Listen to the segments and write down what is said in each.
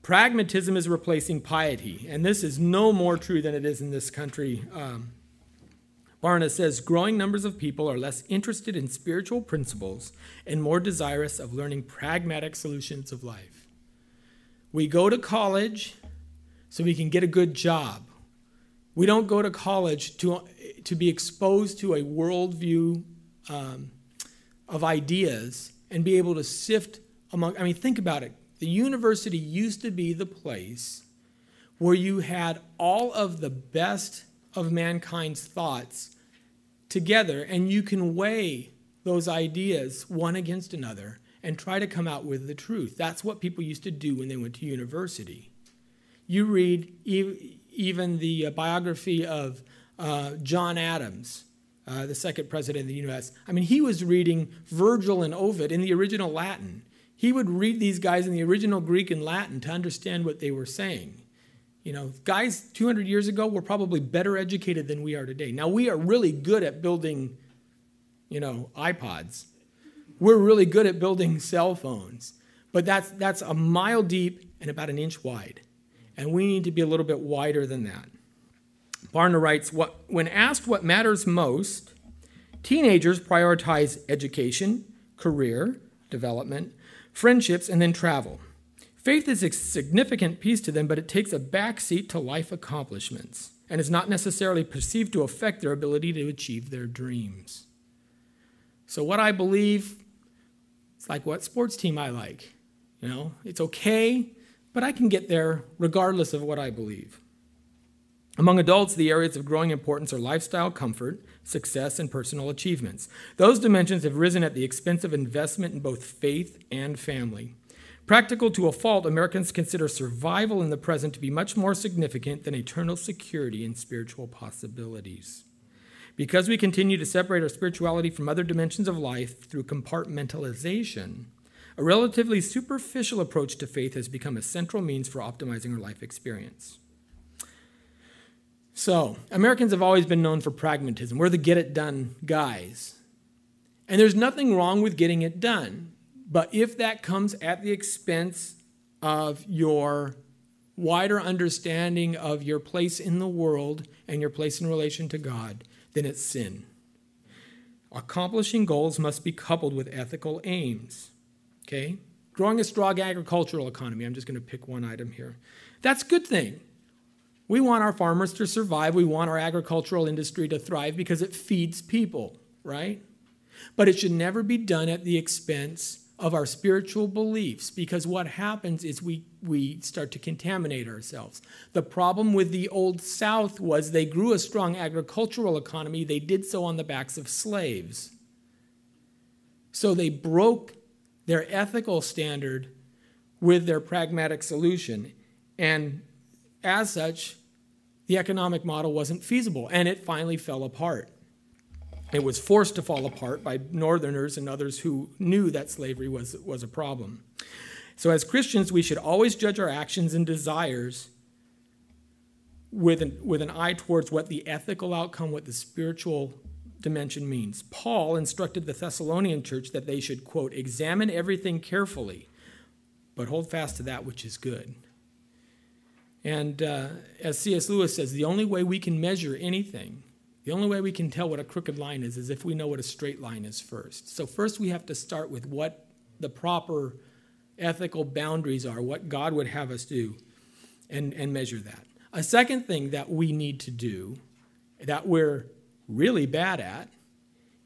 Pragmatism is replacing piety, and this is no more true than it is in this country. Barna says, growing numbers of people are less interested in spiritual principles and more desirous of learning pragmatic solutions of life. We go to college so we can get a good job. We don't go to college to be exposed to a worldview of ideas and be able to sift among, think about it. The university used to be the place where you had all of the best of mankind's thoughts together, and you can weigh those ideas one against another and try to come out with the truth. That's what people used to do when they went to university. You read even the biography of John Adams, the second president of the U.S. He was reading Virgil and Ovid in the original Latin. He would read these guys in the original Greek and Latin to understand what they were saying. Guys 200 years ago were probably better educated than we are today. Now, we are really good at building, iPods. We're really good at building cell phones. But that's a mile deep and about an inch wide. And we need to be a little bit wider than that. Barna writes, when asked what matters most, teenagers prioritize education, career, development, friendships, and then travel. Faith is a significant piece to them, but it takes a backseat to life accomplishments and is not necessarily perceived to affect their ability to achieve their dreams. So what I believe, it's like what sports team I like. It's okay, but I can get there regardless of what I believe. Among adults, the areas of growing importance are lifestyle comfort, success, and personal achievements. Those dimensions have risen at the expense of investment in both faith and family. Practical to a fault, Americans consider survival in the present to be much more significant than eternal security and spiritual possibilities. Because we continue to separate our spirituality from other dimensions of life through compartmentalization, a relatively superficial approach to faith has become a central means for optimizing our life experience. So, Americans have always been known for pragmatism. We're the get-it-done guys. And there's nothing wrong with getting it done. But if that comes at the expense of your wider understanding of your place in the world and your place in relation to God, then it's sin. Accomplishing goals must be coupled with ethical aims. Okay? Growing a strong agricultural economy. I'm just going to pick one item here. That's a good thing. We want our farmers to survive. We want our agricultural industry to thrive because it feeds people, right? But it should never be done at the expense of our spiritual beliefs, because what happens is we start to contaminate ourselves. The problem with the Old South was they grew a strong agricultural economy. They did so on the backs of slaves. So they broke their ethical standard with their pragmatic solution. And as such, the economic model wasn't feasible, and it finally fell apart. It was forced to fall apart by Northerners and others who knew that slavery was a problem. So as Christians, we should always judge our actions and desires with an eye towards what the ethical outcome, what the spiritual dimension means. Paul instructed the Thessalonian church that they should, quote, examine everything carefully, but hold fast to that which is good. And as C.S. Lewis says, the only way we can measure anything, the only way we can tell what a crooked line is if we know what a straight line is first. So first we have to start with what the proper ethical boundaries are, what God would have us do, and measure that. A second thing that we need to do, that we're really bad at,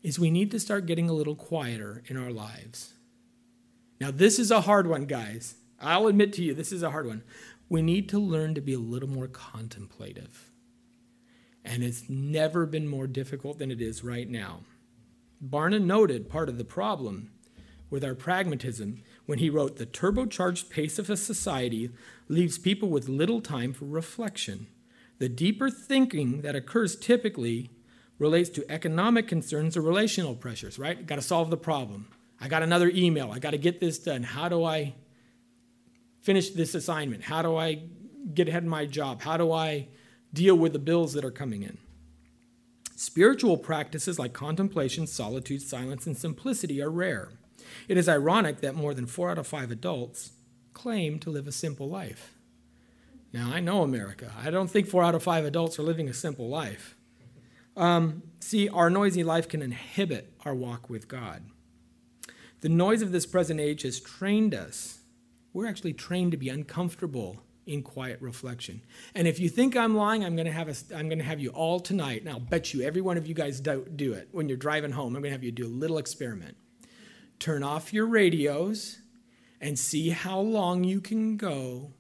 is we need to start getting a little quieter in our lives. Now this is a hard one, guys. I'll admit to you, this is a hard one. We need to learn to be a little more contemplative. And it's never been more difficult than it is right now. Barna noted part of the problem with our pragmatism when he wrote, the turbocharged pace of a society leaves people with little time for reflection. The deeper thinking that occurs typically relates to economic concerns or relational pressures, right? Got to solve the problem. I got another email. I got to get this done. How do I finish this assignment? How do I get ahead in my job? How do I deal with the bills that are coming in? Spiritual practices like contemplation, solitude, silence, and simplicity are rare. It is ironic that more than 4 out of 5 adults claim to live a simple life. Now, I know America. I don't think 4 out of 5 adults are living a simple life. See, our noisy life can inhibit our walk with God. The noise of this present age has trained us. We're actually trained to be uncomfortable in quiet reflection. And if you think I'm lying, I'm going to have you all tonight, and I'll bet you every one of you guys do it. When you're driving home, I'm going to have you do a little experiment. Turn off your radios and see how long you can go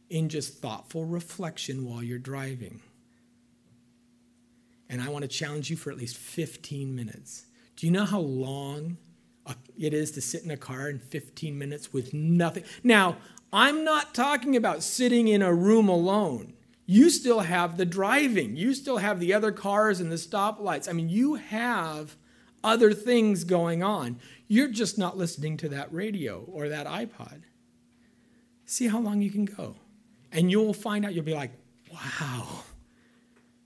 in just thoughtful reflection while you're driving. And I want to challenge you for at least 15 minutes. Do you know how long it is to sit in a car in 15 minutes with nothing? Now, I'm not talking about sitting in a room alone. You still have the driving. You still have the other cars and the stoplights. I mean, you have other things going on. You're just not listening to that radio or that iPod. See how long you can go. And you'll find out, you'll be like, wow,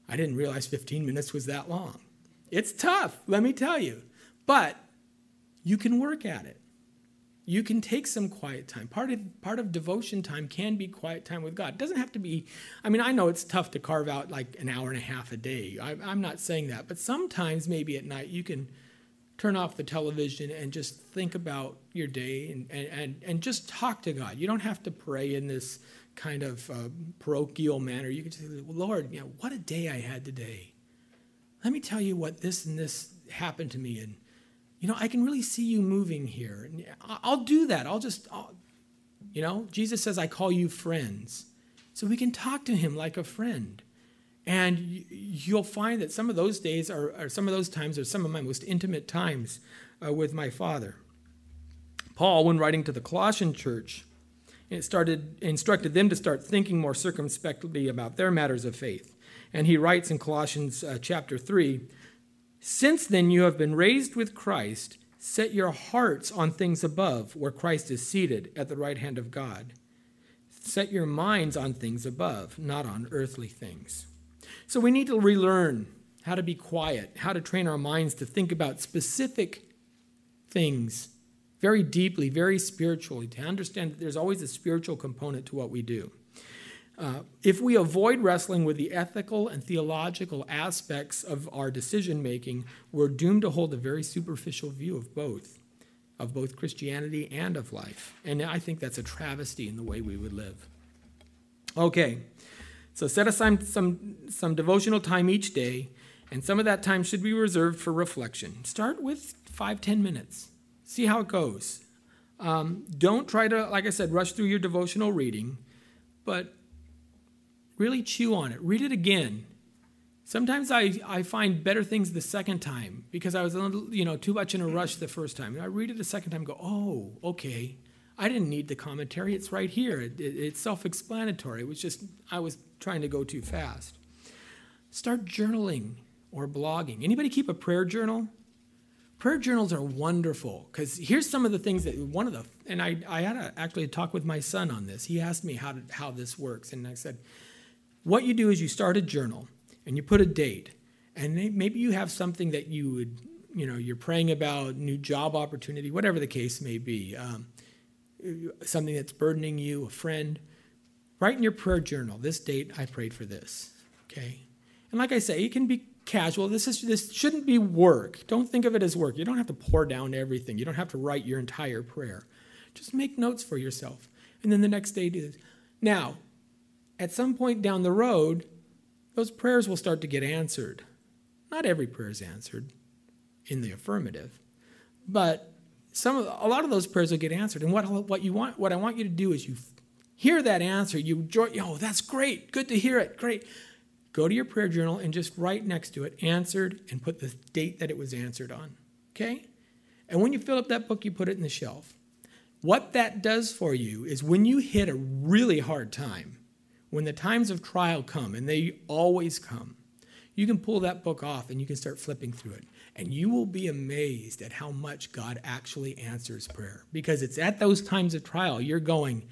I didn't realize 15 minutes was that long. It's tough, let me tell you. But you can work at it. You can take some quiet time. Part of devotion time can be quiet time with God. It doesn't have to be, I mean, I know it's tough to carve out like an hour and a half a day. I'm not saying that. But sometimes maybe at night you can turn off the television and just think about your day and just talk to God. You don't have to pray in this kind of parochial manner. You can just say, well, Lord, what a day I had today. Let me tell you what this and this happened to me. And, I can really see you moving here. And I'll do that. Jesus says, I call you friends. So we can talk to him like a friend. And you'll find that some of those days some of those times are some of my most intimate times with my Father. Paul, when writing to the Colossian church, instructed them to start thinking more circumspectly about their matters of faith. And he writes in Colossians chapter 3, since then you have been raised with Christ, set your hearts on things above, where Christ is seated at the right hand of God. Set your minds on things above, not on earthly things. So we need to relearn how to be quiet, how to train our minds to think about specific things very deeply, very spiritually, to understand that there's always a spiritual component to what we do. If we avoid wrestling with the ethical and theological aspects of our decision-making, we're doomed to hold a very superficial view of both Christianity and of life. And I think that's a travesty in the way we would live. Okay, so set aside some devotional time each day, and some of that time should be reserved for reflection. Start with 5-10 minutes. See how it goes. Don't try to, like I said, rush through your devotional reading, but really chew on it. Read it again. Sometimes I find better things the second time because I was a little, too much in a rush the first time. I read it a second time and go, oh, okay. I didn't need the commentary. It's right here. It's self-explanatory. It was just, I was trying to go too fast. Start journaling or blogging. Anybody keep a prayer journal? Prayer journals are wonderful because here's some of the things that and I had to actually talk with my son on this. He asked me how this works, and I said, what you do is you start a journal and you put a date, and maybe you have something that you would, you're praying about, new job opportunity, whatever the case may be, something that's burdening you, a friend. Write in your prayer journal, this date I prayed for this, okay? And like I say, it can be casual. This shouldn't be work. Don't think of it as work. You don't have to pour down everything. You don't have to write your entire prayer. Just make notes for yourself. And then the next day do this. Now, at some point down the road, those prayers will start to get answered. Not every prayer is answered in the affirmative, but a lot of those prayers will get answered. And what I want you to do is you hear that answer. That's great. Good to hear it. Great. Go to your prayer journal and just write next to it, answered, and put the date that it was answered on, okay? And when you fill up that book, you put it in the shelf. What that does for you is when you hit a really hard time, when the times of trial come, and they always come, you can pull that book off and you can start flipping through it. And you will be amazed at how much God actually answers prayer. Because it's at those times of trial, you're going,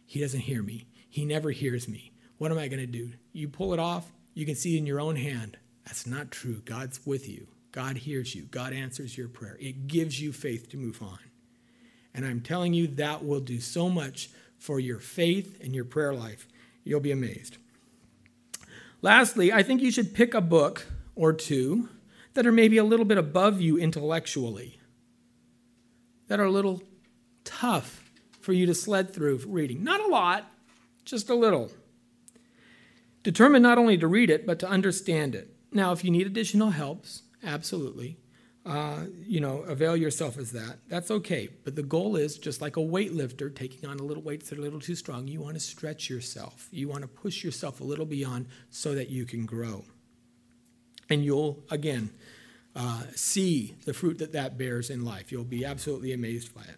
he doesn't hear me. He never hears me. What am I going to do? You pull it off. You can see in your own hand, that's not true. God's with you. God hears you. God answers your prayer. It gives you faith to move on. And I'm telling you, that will do so much for your faith and your prayer life. You'll be amazed. Lastly, I think you should pick a book or two that are maybe a little bit above you intellectually, that are a little tough for you to sled through reading. Not a lot, just a little. Determine not only to read it, but to understand it. Now, if you need additional helps, absolutely, avail yourself of that. That's okay. But the goal is, just like a weightlifter taking on a little weights that are a little too strong, you want to stretch yourself. You want to push yourself a little beyond so that you can grow. And you'll, again, see the fruit that bears in life. You'll be absolutely amazed by it.